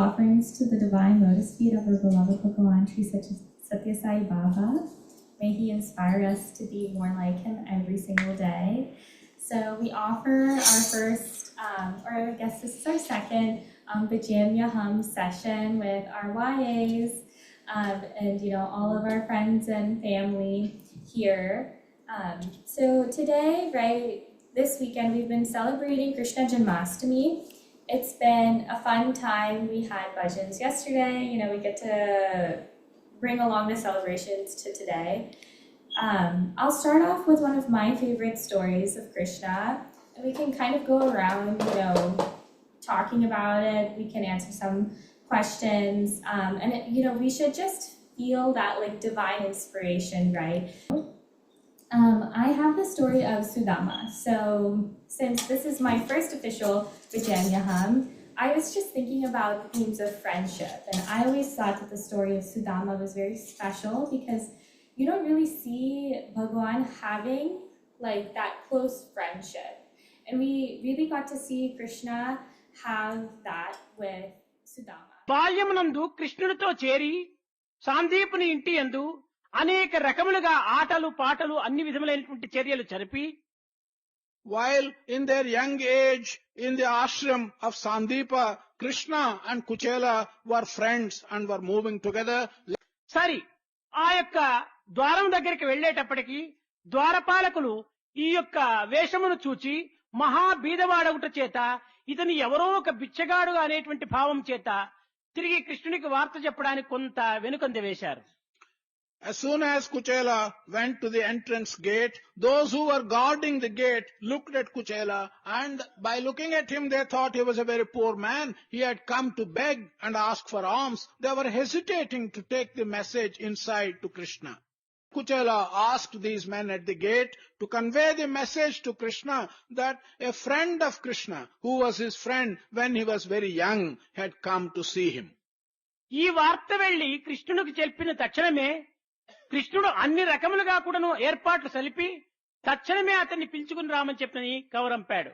offerings to the divine lotus feet of our beloved Bhagavan Sri Sathya Sai Baba. May he inspire us to be more like him every single day. So we offer our first, or I guess this is our second BhaJAM-YAham session with our YAs and all of our friends and family here. So today, right, this weekend we've been celebrating Krishna Janmashtami. It's been a fun time. We had Bhajans yesterday. We get to bring along the celebrations to today. I'll start off with one of my favorite stories of Krishna, and we can kind of go around, talking about it. We can answer some questions, and we should just feel that like divine inspiration, right? I have the story of Sudama. So since this is my first official BhaJAM-YAham, I was just thinking about the themes of friendship, and I always thought that the story of Sudama was very special because you don't really see Bhagwan having like that close friendship. And we really got to see Krishna have that with Sudama. బాల్యమునందు కృష్ణుడితో చేరి సాందీపుని ఇంటి యందు అనేక రకములుగా ఆటలు పాటలు అన్ని విధములైనటువంటి చర్యలు జరిపి while in their young age in the ashram of Sandeepa, Krishna and Kuchela were friends and were moving together. సరి ఆ యొక్క ద్వారం దగ్గరికి వెళ్ళేటప్పటికి ద్వారపాలకులు ఈ యొక్క వేషమును చూచి మహా బీదవాడగుట చేత ఇతని ఎవరో ఒక బిచ్చగాడు అనేటువంటి భావం చేత తిరిగి కృష్ణునికి వార్త చెప్పడానికి కొంత వెనుకంద వేశారు. As soon as Kuchela went to the entrance gate, those who were guarding the gate looked at Kuchela, and by looking at him they thought he was a very poor man. He had come to beg and ask for alms. They were hesitating to take the message inside to Krishna. Kuchela asked these men at the gate to convey the message to Krishna that a friend of Krishna, who was his friend when he was very young, had come to see him. ఈ వార్త వెళ్లి కృష్ణునికి చెప్పిన తక్షణమే కృష్ణుడు అన్ని రకములుగా కూడాను ఏర్పాట్లు సలిపి తక్షణమే అతన్ని పిలుచుకుని రామని చెప్పని కౌరంపాడు.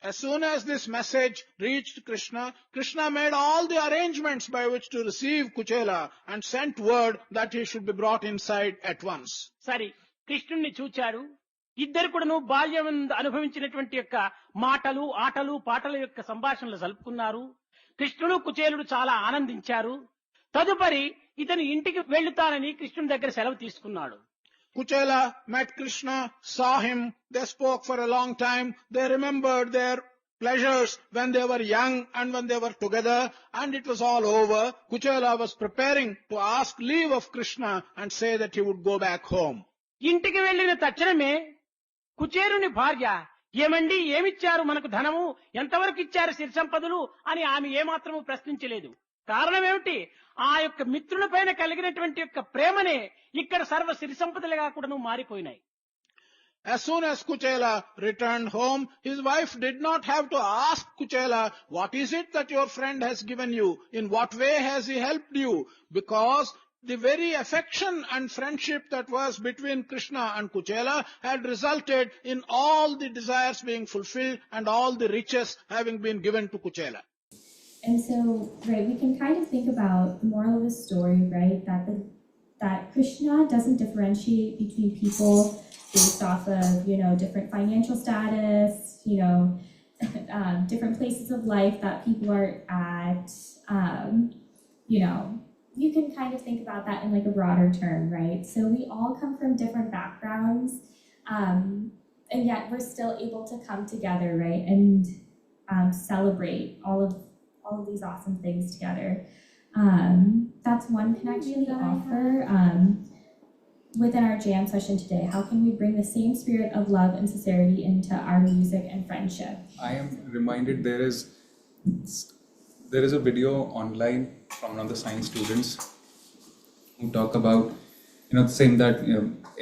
As soon as this message reached Krishna, Krishna made all the arrangements by which to receive Kuchela and sent word that he should be brought inside at once. సరి కృష్ణుణ్ణి చూచాడు. ఇద్దరు కూడాను బాల్యం అనుభవించినటువంటి యొక్క మాటలు ఆటలు పాటల యొక్క సంభాషణలు సలుపుకున్నారు. కృష్ణుడు కుచేలుడు చాలా ఆనందించారు. తదుపరి ఇతను ఇంటికి వెళ్తానని కృష్ణుని దగ్గర సెలవు తీసుకున్నాడు. Kuchela met Krishna, saw him, they spoke for a long time, they remembered their pleasures when they were young and when they were together, and it was all over. Kuchela was preparing to ask leave of Krishna and say that he would go back home. ఇంటికి వెళ్లిన తక్షణమే కుచేలుని భార్య, ఏమండి ఏమిచ్చారు మనకు ధనము, ఎంతవరకు ఇచ్చారు సిరి సంపదలు అని ఆమె ఏమాత్రము ప్రశ్నించలేదు. కారణం ఏమిటి? ఆ యొక్క మిత్రుల పైన కలిగినటువంటి యొక్క ప్రేమనే ఇక్కడ సర్వ సిరి సంపదలుగా కూడా మారిపోయినాయి. As soon as Kuchela returned home, his wife did not have to ask Kuchela, what is it that your friend has given you? In what way has he helped you? Because the very affection and friendship that was between Krishna and Kuchela had resulted in all the desires being fulfilled and all the riches having been given to Kuchela. And so, right, we can kind of think about the moral of the story, right, that Krishna doesn't differentiate between people based off of, different financial status, different places of life that people are at. You can kind of think about that in like a broader term, right? So we all come from different backgrounds, and yet we're still able to come together, right, and celebrate all of these awesome things together. That's one connection that I offer within our jam session today. How can we bring the same spirit of love and sincerity into our music and friendship? I am reminded there is a video online from one of the science students who talk about saying that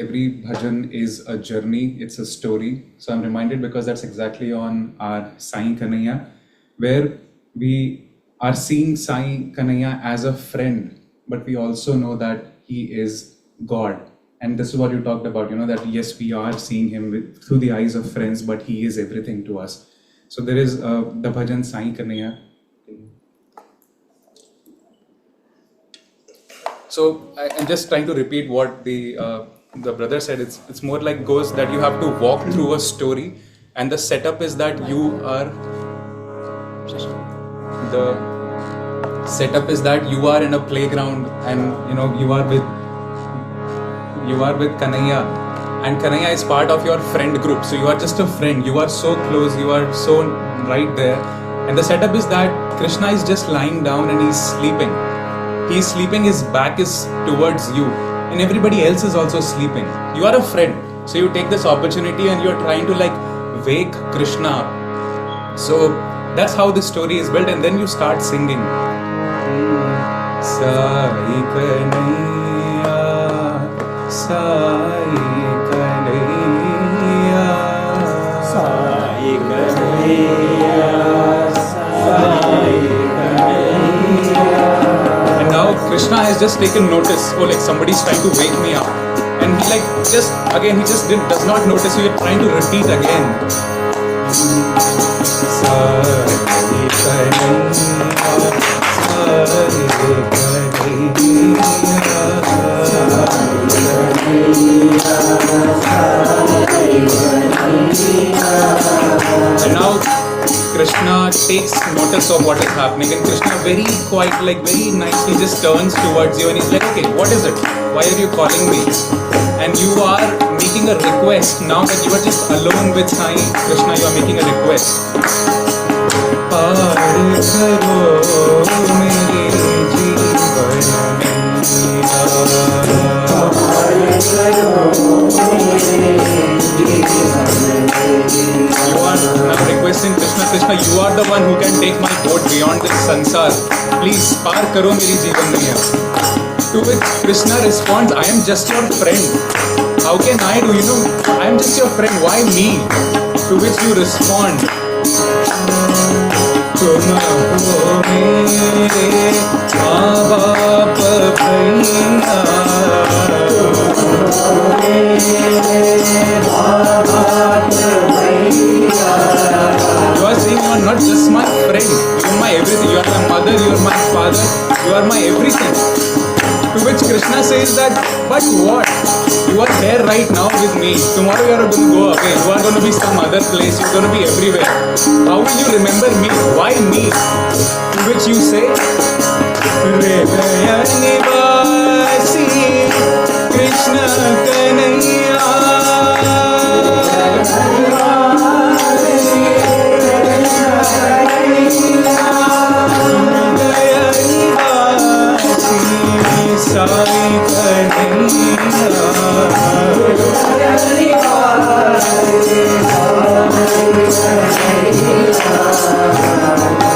every bhajan is a journey, it's a story. So I'm reminded because that's exactly on our Sai Kanhaiyya, where we are seeing Sai Kanhaiyya as a friend, but we also know that he is God. And this is what you talked about, that yes, we are seeing him through the eyes of friends, but he is everything to us. So there is the bhajan Sai Kanhaiyya. So I'm just trying to repeat what the brother said. It's more like goes that you have to walk through a story, and the setup is that you are in a playground, and you are with Kanhaiyya, and Kanhaiyya is part of your friend group. So you are just a friend. You are so close. You are so right there. And the setup is that Krishna is just lying down and he's sleeping. He's sleeping. His back is towards you, and everybody else is also sleeping. You are a friend. So you take this opportunity and you're trying to like wake Krishna up. So that's how the story is built, and then you start singing. Sai Kanhaiyya, Sai Kanhaiyya, Sai Kanhaiyya, Sai Kanhaiyya. And now Krishna has just taken notice. Oh, like somebody's trying to wake me up, and he just does not notice. So you're trying to repeat again. Sai Kanhaiyya, and now Krishna takes notice of what is happening, and Krishna very quiet, very nicely just turns towards you and he's like, okay, what is it? Why are you calling me? And you are making a request. Now that you are just alone with Sai Krishna, you are making a request. You are now requesting Krishna, you are the one who can take my boat beyond this sansar. Please, paar karo meri jeevan maiya. To which Krishna responds, I am just your friend. How can I do? I am just your friend. Why me? To which you respond, तुम हो मेरे माँ बाप भैया, You are saying you are not just my friend, you are my everything. You are my mother, you are my father, you are my everything. To which Krishna says that, but what? You are here right now with me. Tomorrow you are going to go away. You are going to be some other place. You are going to be everywhere. How will you remember me? Why me? To which you say, Hridaya Nivasi Krishna Kanhaiyya. Sai Kanhaiyya.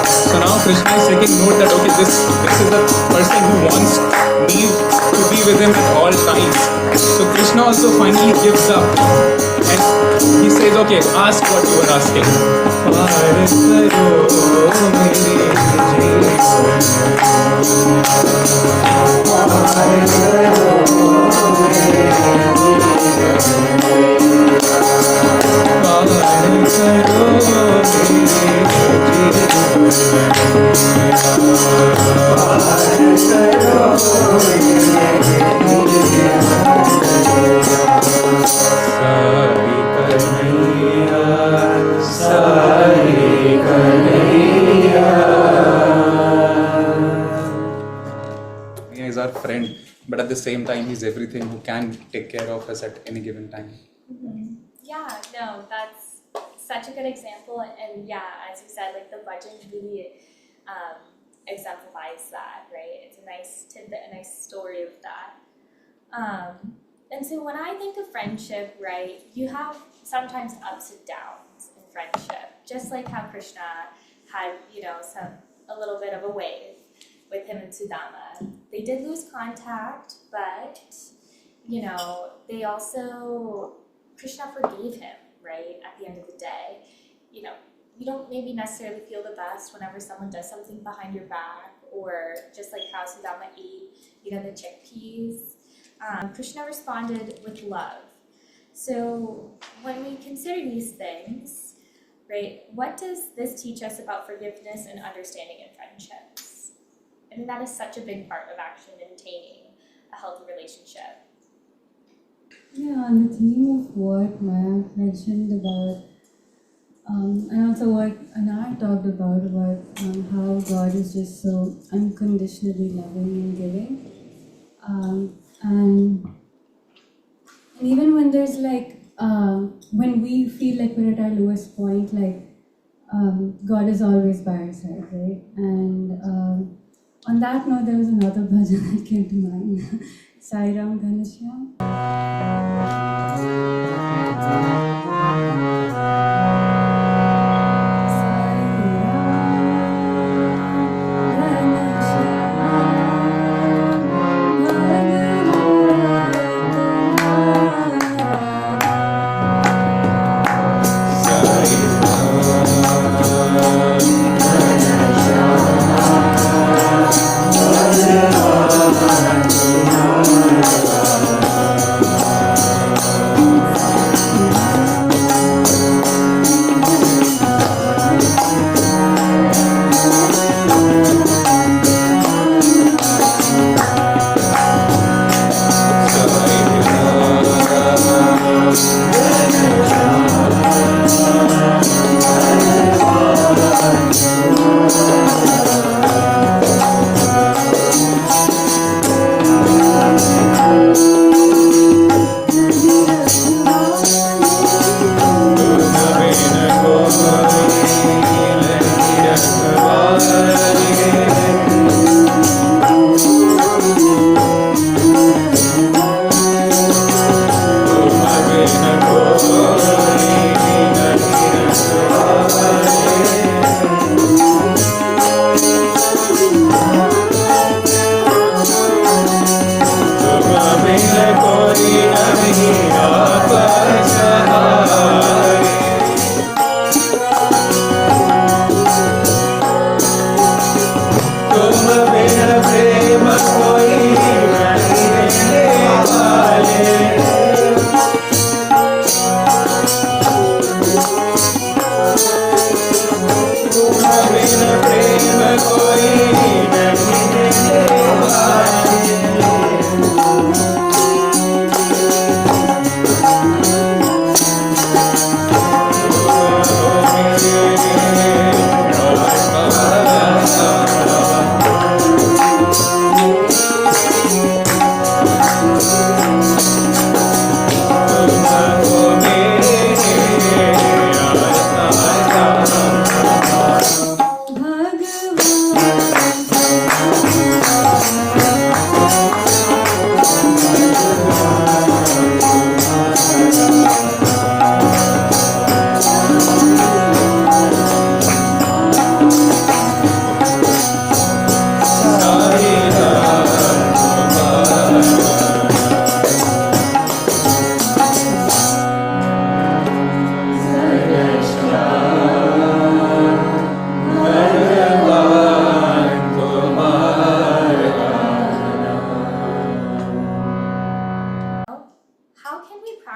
So now Krishna is taking note that okay, this is a person who wants me to be with him at all times. So Krishna also finally gives up and he says, okay, ask what you are asking. Is our friend, but at the same time he's everything who can take care of us at any given time. Mm-hmm. Yeah, no, that's such a good example, and yeah, as you said, like the Bhajans really exemplifies that, right? It's a nice tidbit, a nice story of that. And so when I think of friendship, right, you have sometimes ups and downs in friendship, just like how Krishna had, a little bit of a wave with him and Sudama. They did lose contact, but, they also, Krishna forgave him, right, at the end of the day. You don't maybe necessarily feel the best whenever someone does something behind your back, or just like how Sudama ate, the chickpeas. Krishna responded with love. So when we consider these things, right, what does this teach us about forgiveness and understanding in friendships? I think that is such a big part of actually maintaining a healthy relationship. Yeah, on the theme of what Maya mentioned about, and also what Anar talked about how God is just so unconditionally loving and giving. And even when there's like, when we feel like we're at our lowest point, like God is always by our side, right? And on that note, there was another bhajan that came to mind, Sairam Kanhaiyya.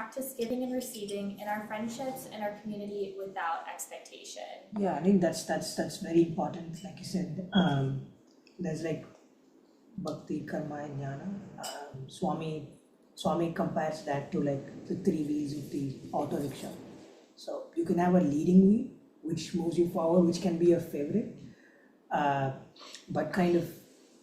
practice giving and receiving in our friendships and our community without expectation. Yeah, I think that's very important. Like you said, there's like bhakti, karma, and jnana. Swami compares that to like the three wheels of the auto rickshaw. So you can have a leading wheel which moves you forward, which can be your favorite, but kind of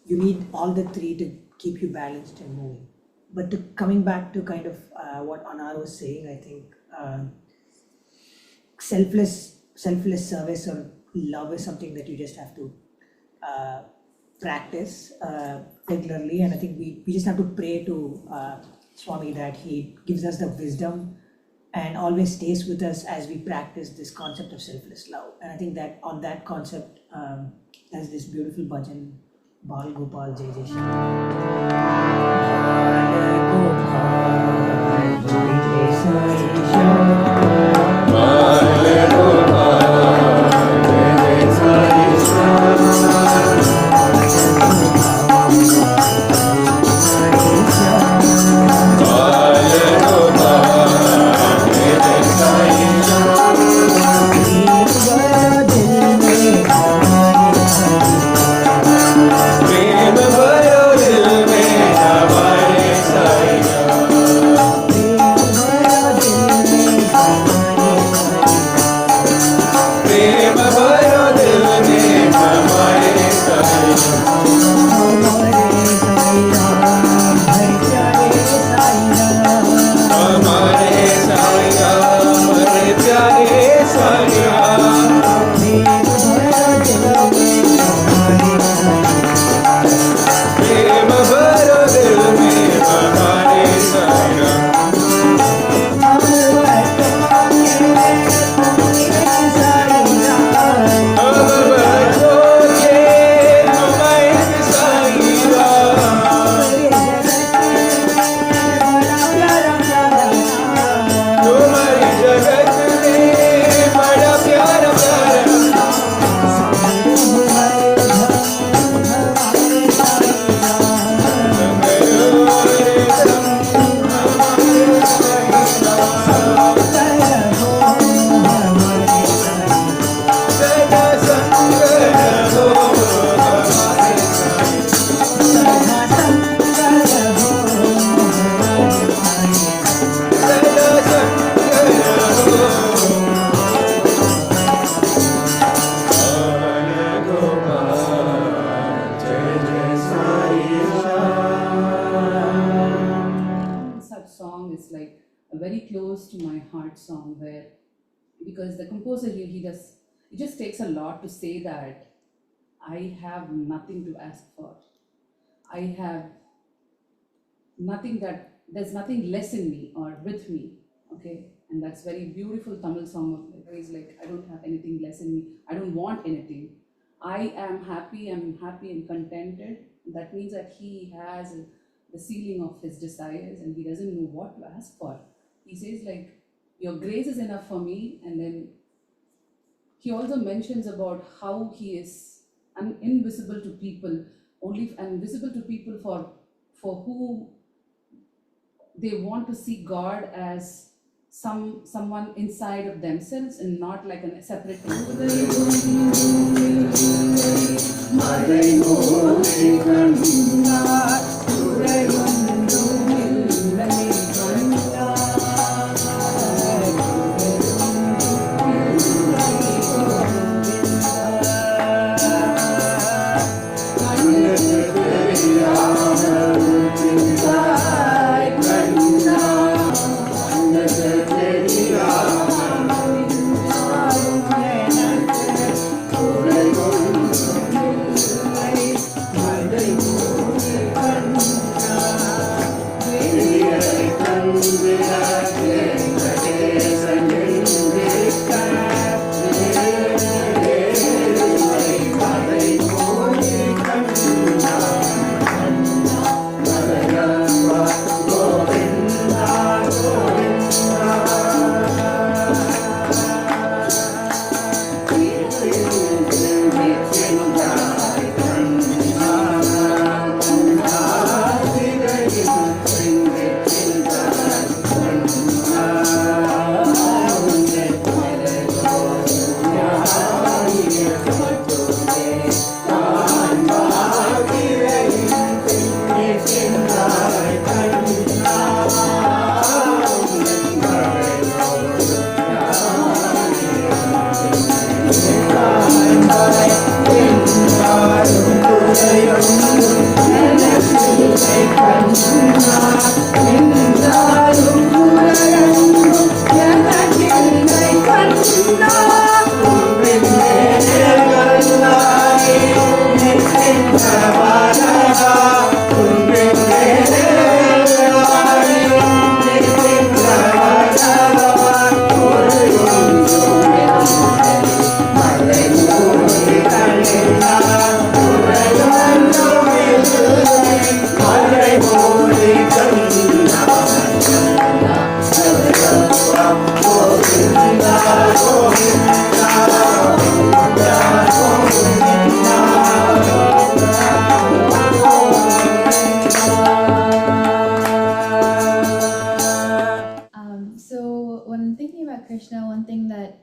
you need all the three to keep you balanced and moving. But coming back to kind of what Anar was saying, I think selfless service or love is something that you just have to practice regularly, and I think we just have to pray to Swami that he gives us the wisdom and always stays with us as we practice this concept of selfless love. And I think that on that concept, there's this beautiful bhajan, Bal Gopal Jai Jai Shri. प्रेम भयो दिल में हमारे that song where, because the composer here, it just takes a lot to say that I have nothing to ask for. I have nothing there's nothing less in me or with me, okay? And that's very beautiful Tamil song of where he's like, I don't have anything less in me. I don't want anything. I am happy and contented. That means that he has the ceiling of his desires and he doesn't know what to ask for. He says like, your grace is enough for me. And then he also mentions about how he is invisible to people, only and visible to people for who they want to see God as someone inside of themselves and not like a separate thing. Krishna, one thing that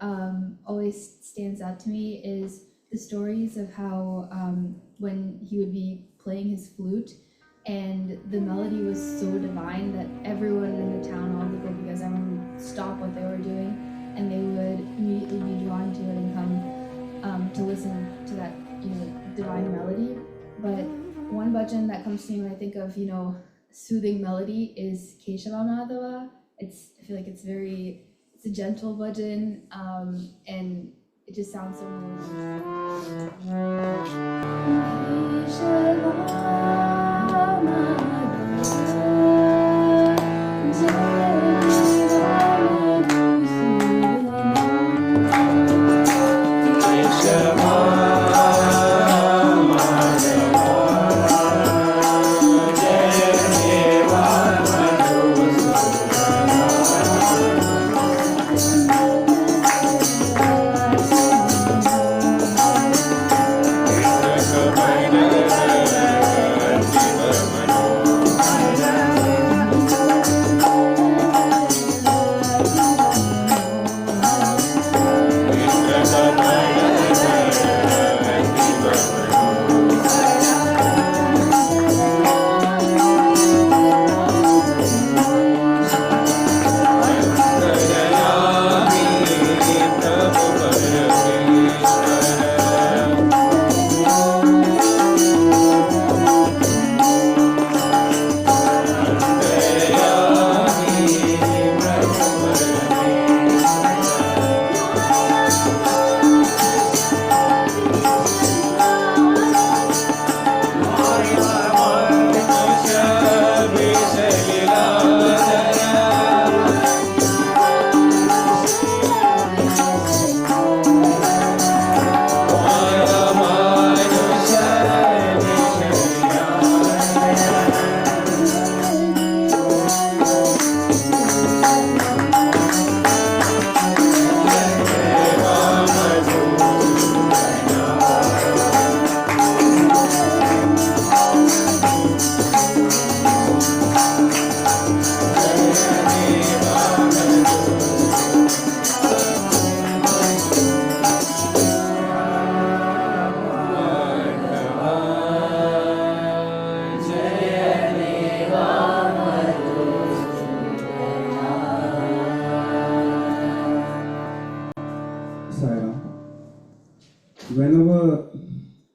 always stands out to me is the stories of how when he would be playing his flute and the melody was so divine that everyone in the town, all the gopikas, everyone would stop what they were doing and they would immediately be drawn to it and come to listen to that, divine melody. But one bhajan that comes to me when I think of, soothing melody is Keshava Madhava. I feel like it's a gentle bhajan, and it just sounds so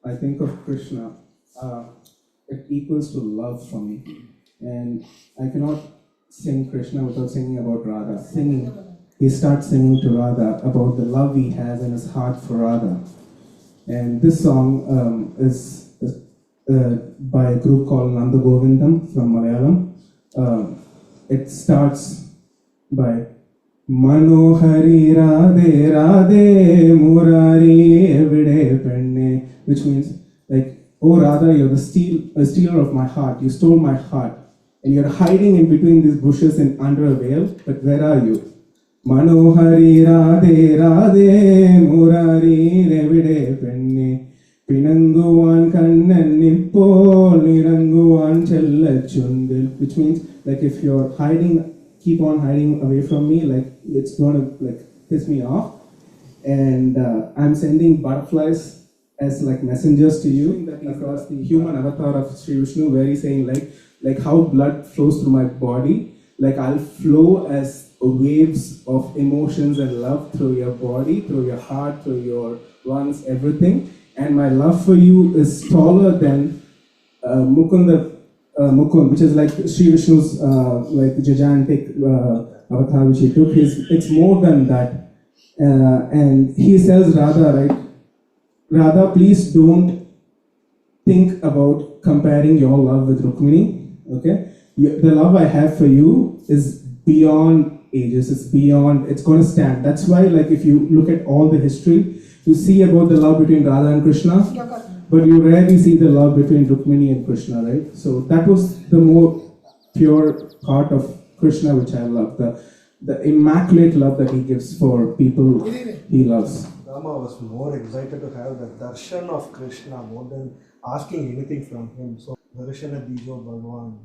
I think of Krishna, it equals to love for me. And I cannot sing Krishna without singing about Radha. He starts singing to Radha about the love he has in his heart for Radha. And this song is by a group called Nanda Govindam from Malayalam. It starts by Manohari Radhe Radhe Murari Evide Penne, which means like, oh Radha, you're a stealer of my heart. You stole my heart. And you're hiding in between these bushes and under a veil, but where are you? Manohari Radhe Radhe Murari Evide Penne Pinanguvan Kannan Nippol Niranguvan Chellachundil, which means like if you're hiding, keep on hiding away from me, like it's gonna like piss me off. And I'm sending butterflies as like messengers to you across the human avatar of Sri Vishnu, where he's saying like how blood flows through my body, like I'll flow as waves of emotions and love through your body, through your heart, through your lungs, everything. And my love for you is taller than Mukund, which is like Sri Vishnu's like gigantic avatar which he took. It's more than that. And he tells Radha, right? Radha, please don't think about comparing your love with Rukmini. Okay, the love I have for you is beyond ages. It's beyond. It's going to stand. That's why, like, if you look at all the history, you see about the love between Radha and Krishna, but you rarely see the love between Rukmini and Krishna, right? So that was the more pure part of Krishna, which I love. The immaculate love that he gives for people he loves. Rama was more excited to have the darshan of Krishna more than asking anything from him. So, darshana dijo Bhagwan.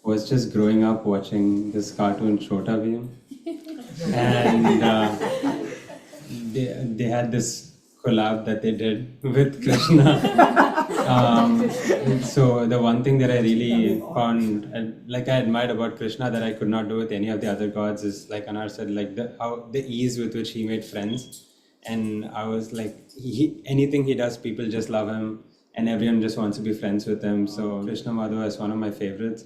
Was just growing up watching this cartoon Chhota Bheem, and they had this collab that they did with Krishna. So the one thing that I really found, like I admired about Krishna that I could not do with any of the other gods is, like Anar said, like the ease with which he made friends. And I was like, anything he does, people just love him, and everyone just wants to be friends with him. So Krishna Madhava is one of my favorites.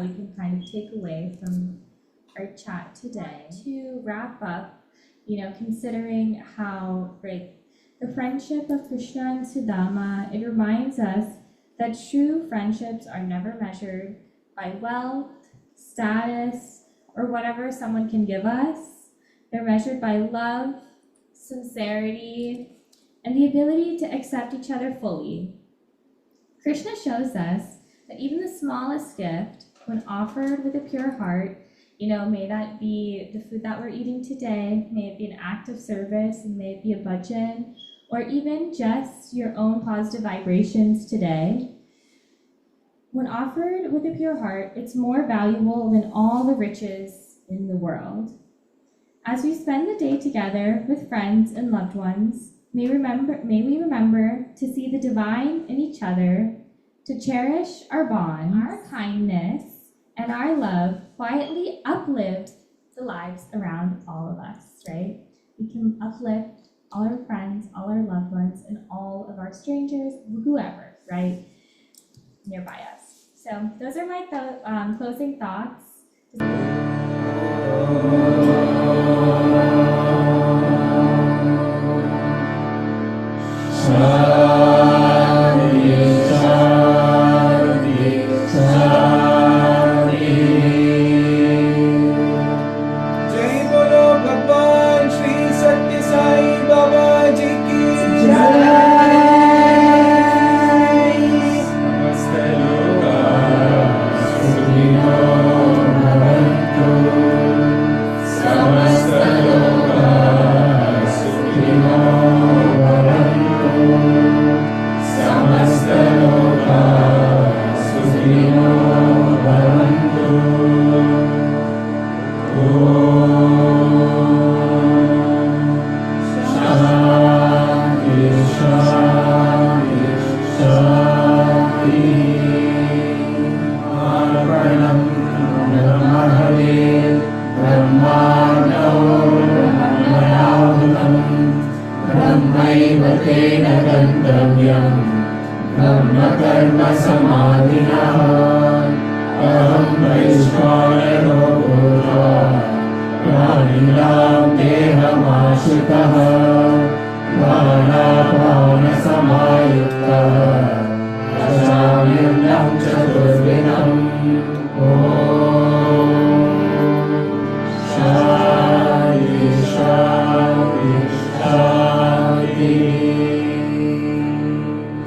we can kind of take away from our chat today to wrap up, considering how the friendship of Krishna and Sudama, it reminds us that true friendships are never measured by wealth, status, or whatever someone can give us. They're measured by love, sincerity, and the ability to accept each other fully. Krishna shows us that even the smallest gift, when offered with a pure heart, may that be the food that we're eating today, may it be an act of service, and may it be a bhajan, or even just your own positive vibrations today. When offered with a pure heart, it's more valuable than all the riches in the world. As we spend the day together with friends and loved ones, may we remember to see the divine in each other, to cherish our bond, our kindness, and our love quietly uplift the lives around all of us, right? We can uplift all our friends, all our loved ones, and all of our strangers, whoever, right, nearby us. So those are my closing thoughts. जय बोलो भगवान श्री सत्य साई बाबा जी की जय। समस्त लोकाः सुखिनो भवन्तु। समस्त लोकाः सुखिनो भवन्तु। समस्त लोकाः सुखिनो भवन्तु। ब्रह्मैव तेन गन्तव्यं ब्रह्मकर्म समाधिनः अहं वैश्वानरो भूत्वा प्राणिनां देहमाश्रितः प्राणापानसमायुक्तः पचाम्यन्नं चतुर्विधम् ॐ